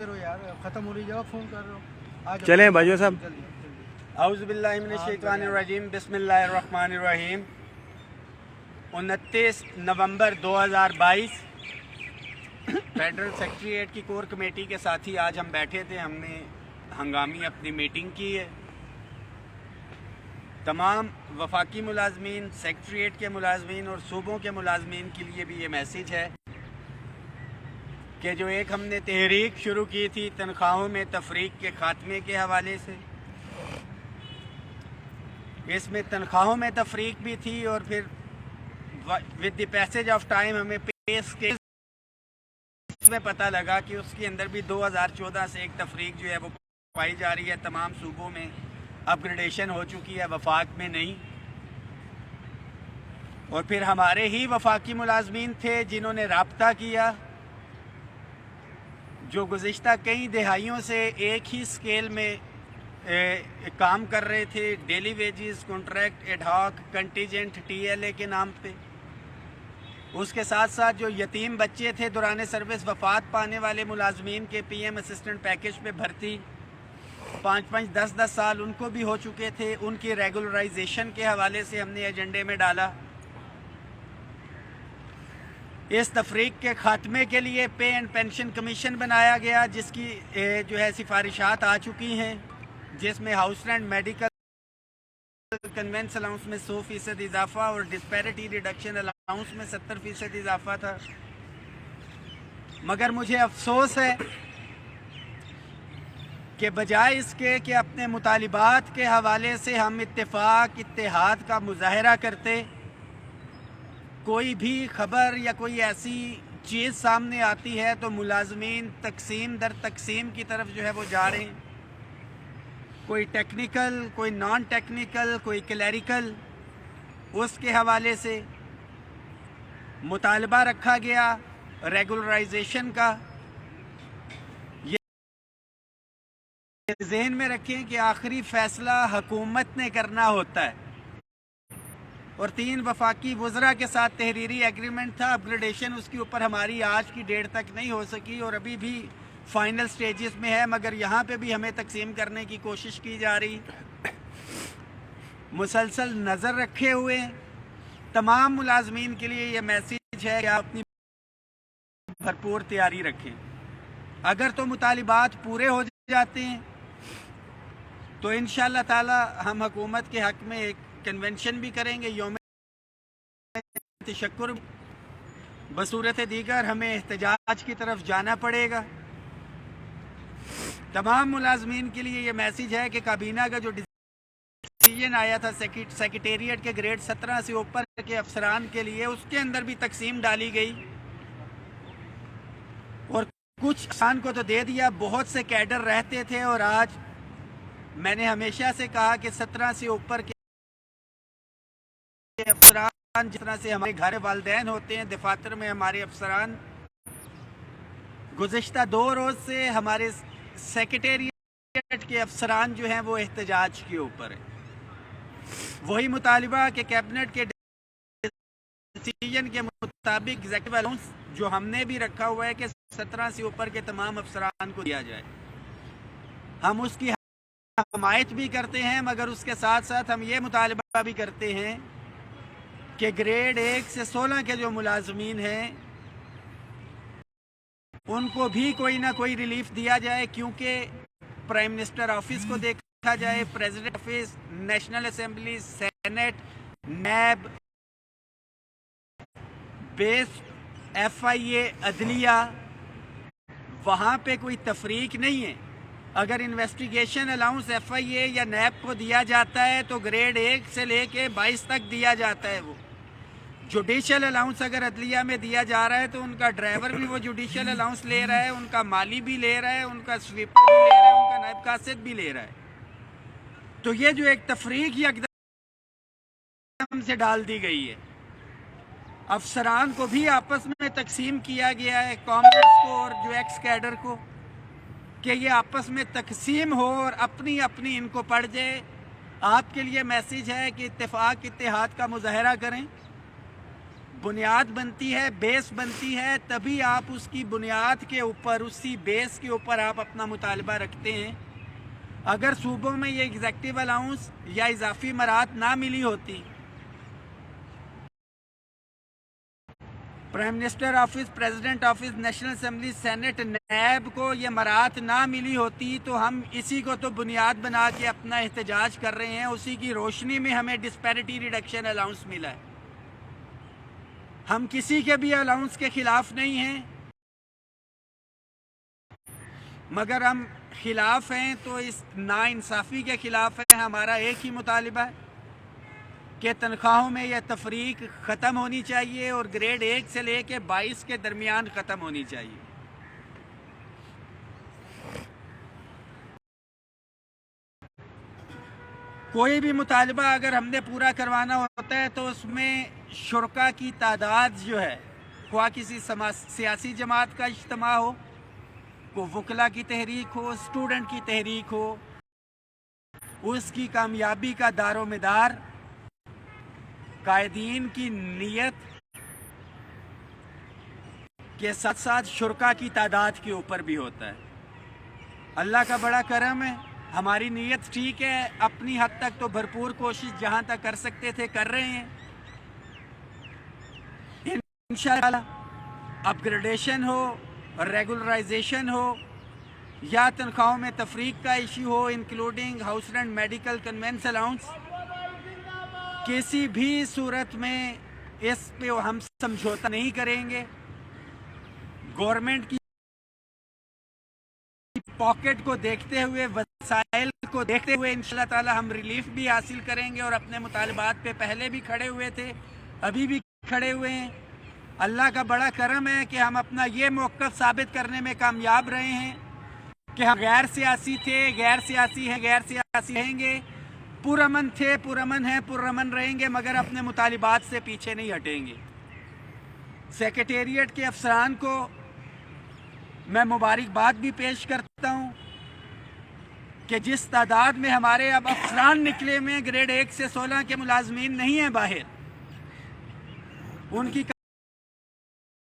यार खत्म हो रही जगह फोन कर रहे हो। चलें बाजू साहब। औज़ु बिल्लाहि मिनश्शैतानिर्रजीम बिस्मिल्लाहिर्रहमानिर्रहीम। 29 नवंबर 2022 फेडरल सेक्रेटेरिएट की कोर कमेटी के साथ ही आज हम बैठे थे। हमने हंगामी अपनी मीटिंग की है। तमाम वफाकी मुलाजमीन, सेक्रेटेरिएट के मुलाजमीन और सूबों के मुलाजमीन के लिए भी ये मैसेज है कि जो एक हमने तहरीक शुरू की थी तनख्वाहों में तफरीक के खात्मे के हवाले से, इसमें तनख्वाहों में तफरीक भी थी और फिर with the passage of time हमें पे स्केल में पता लगा कि उसके अंदर भी 2014 से एक तफरीक जो है वो पाई जा रही है। तमाम सूबों में अपग्रेडेशन हो चुकी है, वफाक में नहीं। और फिर हमारे ही वफाकी मुलाजमीन थे जिन्होंने राब्ता किया, जो गुज़िश्ता कई दिहाइयों से एक ही स्केल में काम कर रहे थे, daily wages, contract, ad hoc, contingent, TLA के नाम पे। उसके साथ साथ जो यतीम बच्चे थे दौरान सर्विस वफात पाने वाले मुलाजमीन के PM असिस्टेंट पैकेज पे भर्ती 5-5, 10-10 साल उनको भी हो चुके थे, उनकी रेगुलराइजेशन के हवाले से हमने एजेंडे में डाला। इस तफरीक के खात्मे के लिए पे एंड पेंशन कमीशन बनाया गया, जिसकी जो है सिफारिशात आ चुकी हैं, जिसमें house rent, medical, convince allowance में 100% इजाफा और डिस्पैरिटी रिडक्शन अलाउंस में 70% इजाफा था। मगर मुझे अफसोस है कि बजाय इसके कि अपने मुतालिबात के हवाले से हम इत्तेफाक, इत्तेहाद का मुजाहरा करते, कोई भी खबर या कोई ऐसी चीज़ सामने आती है तो मुलाजमीन तकसीम दर तकसीम की तरफ जो है वो जा रहे हैं। कोई टेक्निकल, कोई नॉन टेक्निकल, कोई क्लैरिकल, उसके हवाले से मुतालबा रखा गया रेगुलराइजेशन का। ये जहन में रखें कि आखिरी फ़ैसला हुकूमत ने करना होता है। और 3 वफाकी वज़रा के साथ तहरीरी एग्रीमेंट था। अपग्रेडेशन उसके ऊपर हमारी आज की डेट तक नहीं हो सकी और अभी भी फाइनल स्टेजेस में है, मगर यहाँ पे भी हमें तकसीम करने की कोशिश की जा रही। मुसलसल नज़र रखे हुए तमाम मुलाजमीन के लिए ये मैसेज है कि आप अपनी भरपूर तैयारी रखें। अगर तो मुतालिबात पूरे हो जाते हैं तो इंशाअल्लाह ताला हम हुकूमत के हक़ में एक कन्वेंशन भी करेंगे, यौम तशक्कुर। बसूरत दीगर हमें एहतजाज की तरफ जाना पड़ेगा। तमाम मुलाजमीन के लिए ये मैसेज है कि काबीना का जो डिसीजन आया था सेक्रेटेरिएट के ग्रेड 17 से ऊपर के अफसरान के लिए, उसके अंदर भी तकसीम डाली गई और कुछ अफसरान को तो दे दिया। बहुत से कैडर रहते थे और आज मैंने हमेशा से कहा कि 17 से ऊपर के अफसरान, जिस तरह से हमारे घर वालिदैन होते हैं, दफातर में हमारे अफसरान, गुज़िश्ता 2 रोज़ से हमारे सेक्रेटेरिएट के अफसरान जो हैं वो एहतजाज के ऊपर है। वही मुतालिबा कि कैबिनेट के डिसीजन के मुताबिक एग्जीक्यूटिव अलाउंस जो हमने भी रखा हुआ है कि 17 से ऊपर के तमाम अफसरान को दिया जाए। हम उसकी हमायत भी करते हैं, मगर उसके साथ साथ हम ये मुतालिबा भी करते हैं कि ग्रेड 1 से 16 के जो मुलाजमीन हैं उनको भी कोई ना कोई रिलीफ दिया जाए, क्योंकि प्राइम मिनिस्टर ऑफिस को देखा जाए, president office, national assembly, senate, NAB, बेस, FIA, अदलिया, वहाँ पे कोई तफरीक नहीं है। अगर इन्वेस्टिगेशन अलाउंस FIA या नैब को दिया जाता है तो ग्रेड 1 से लेके 22 तक दिया जाता है। वो जुडिशल अलाउंस अगर अदलिया में दिया जा रहा है तो उनका ड्राइवर भी वो जुडिशल अलाउंस ले रहा है, उनका माली भी ले रहा है, उनका स्वीपर भी ले रहा है, उनका नायब कासिद भी ले रहा है। तो ये जो एक तफरीक एकदम से डाल दी गई है, अफसरान को भी आपस में तकसीम किया गया है, कॉमर्स को और जो एक्स कैडर को, कि ये आपस में तकसीम हो और अपनी अपनी इनको पड़ जाए। आपके लिए मैसेज है कि इत्तेफाक, इत्तेहाद का मुजाहरा करें, بنیاد بنتی ہے، بیس بنتی ہے، تبھی آپ اس کی بنیاد کے اوپر، اسی بیس کے اوپر آپ اپنا مطالبہ رکھتے ہیں۔ اگر صوبوں میں یہ ایگزیکٹو الاؤنس یا اضافی مراعات نہ ملی ہوتی، prime minister office, president office, national assembly, senate, NAB کو یہ مراعات نہ ملی ہوتی تو ہم اسی کو تو بنیاد بنا کے اپنا احتجاج کر رہے ہیں، اسی کی روشنی میں ہمیں ڈسپیرٹی ریڈکشن الاؤنس ملا ہے۔ ہم کسی کے بھی الاؤنس کے خلاف نہیں ہیں، مگر ہم خلاف ہیں تو اس ناانصافی کے خلاف ہیں۔ ہمارا ایک ہی مطالبہ ہے کہ تنخواہوں میں یہ تفریق ختم ہونی چاہیے اور گریڈ 1 سے لے کے 22 کے درمیان ختم ہونی چاہیے۔ کوئی بھی مطالبہ اگر ہم نے پورا کروانا ہوتا ہے تو اس میں شرکا کی تعداد جو ہے، خواہ کسی سیاسی جماعت کا اجتماع ہو، کو وکلا کی تحریک ہو، اسٹوڈنٹ کی تحریک ہو، اس کی کامیابی کا دار و مدار قائدین کی نیت کے ساتھ ساتھ شرکا کی تعداد کے اوپر بھی ہوتا ہے۔ اللہ کا بڑا کرم ہے، ہماری نیت ٹھیک ہے، اپنی حد تک تو بھرپور کوشش جہاں تک کر سکتے تھے کر رہے ہیں۔ انشاءاللہ اپ گریڈیشن ہو، ریگولرائزیشن ہو یا تنخواہوں میں تفریق کا ایشو ہو، including house rent, medical, conveyance allowance, کسی بھی صورت میں اس پہ ہم سمجھوتا نہیں کریں گے۔ گورنمنٹ کی پاکٹ کو دیکھتے ہوئے، وسائل کو دیکھتے ہوئے انشاءاللہ تعالی ہم ریلیف بھی حاصل کریں گے، اور اپنے مطالبات پہ پہلے بھی کھڑے ہوئے تھے، ابھی بھی کھڑے ہوئے ہیں۔ اللہ کا بڑا کرم ہے کہ ہم اپنا یہ موقف ثابت کرنے میں کامیاب رہے ہیں کہ ہم غیر سیاسی تھے، غیر سیاسی ہیں، غیر سیاسی رہیں گے، پرامن تھے، پرامن ہیں، پرامن رہیں گے، مگر اپنے مطالبات سے پیچھے نہیں ہٹیں گے۔ سیکریٹریٹ کے افسران کو میں مبارکباد بھی پیش کرتا ہوں کہ جس تعداد میں ہمارے اب افسران نکلے میں گریڈ 1 سے 16 کے ملازمین نہیں ہیں باہر، ان کی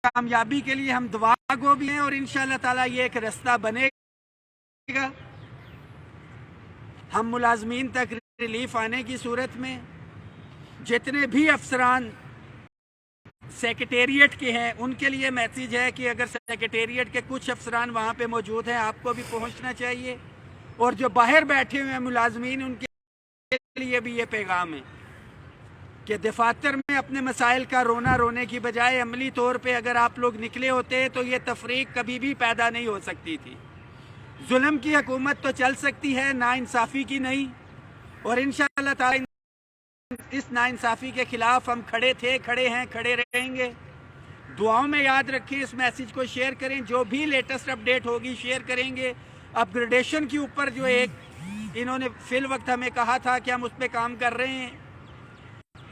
کامیابی کے لیے ہم دعا گو بھی ہیں، اور انشاءاللہ تعالی یہ ایک رستہ بنے گا۔ ہم ملازمین تک ریلیف آنے کی صورت میں جتنے بھی افسران سیکریٹریٹ کے ہیں ان کے لیے میسیج ہے کہ اگر سیکریٹریٹ کے کچھ افسران وہاں پہ موجود ہیں آپ کو بھی پہنچنا چاہیے، اور جو باہر بیٹھے ہوئے ہیں ملازمین ان کے لیے بھی یہ پیغام ہے کہ دفاتر میں اپنے مسائل کا رونا رونے کی بجائے عملی طور پہ اگر آپ لوگ نکلے ہوتے تو یہ تفریق کبھی بھی پیدا نہیں ہو سکتی تھی۔ ظلم کی حکومت تو چل سکتی ہے، ناانصافی کی نہیں، اور انشاءاللہ تعالی اس ناانصافی کے خلاف ہم کھڑے تھے، کھڑے ہیں، کھڑے رہیں گے۔ دعاؤں میں یاد رکھیں، اس میسیج کو شیئر کریں، جو بھی لیٹسٹ اپڈیٹ ہوگی شیئر کریں گے۔ اپ گریڈیشن کے اوپر جو ایک انہوں نے فی الوقت ہمیں کہا تھا کہ ہم اس پہ کام کر رہے ہیں،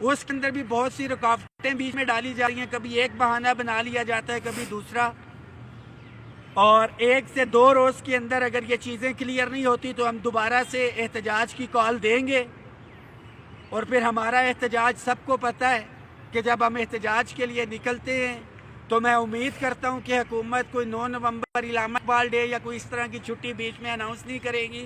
اس کے اندر بھی بہت سی رکاوٹیں بیچ میں ڈالی جا رہی ہیں، کبھی ایک بہانہ بنا لیا جاتا ہے، کبھی دوسرا، اور 1 سے 2 روز کے اندر اگر یہ چیزیں کلیئر نہیں ہوتی تو ہم دوبارہ سے احتجاج کی کال دیں گے۔ اور پھر ہمارا احتجاج سب کو پتہ ہے کہ جب ہم احتجاج کے لیے نکلتے ہیں تو میں امید کرتا ہوں کہ حکومت کوئی 9 نومبر علامہ اقبال ڈے یا کوئی اس طرح کی چھٹی بیچ میں اناؤنس نہیں کرے گی،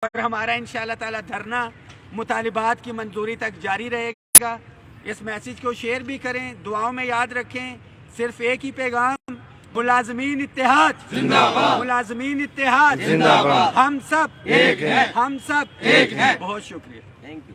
اور ہمارا انشاءاللہ تعالی دھرنا مطالبات کی منظوری تک جاری رہے گا۔ اس میسیج کو شیئر بھی کریں، دعاؤں میں یاد رکھیں۔ صرف ایک ہی پیغام، ملازمین اتحاد زندہ باد، ملازمین اتحاد زندہ باد، ہم سب ایک ہیں، ہم سب ایک ہیں۔ بہت شکریہ، تھینک یو۔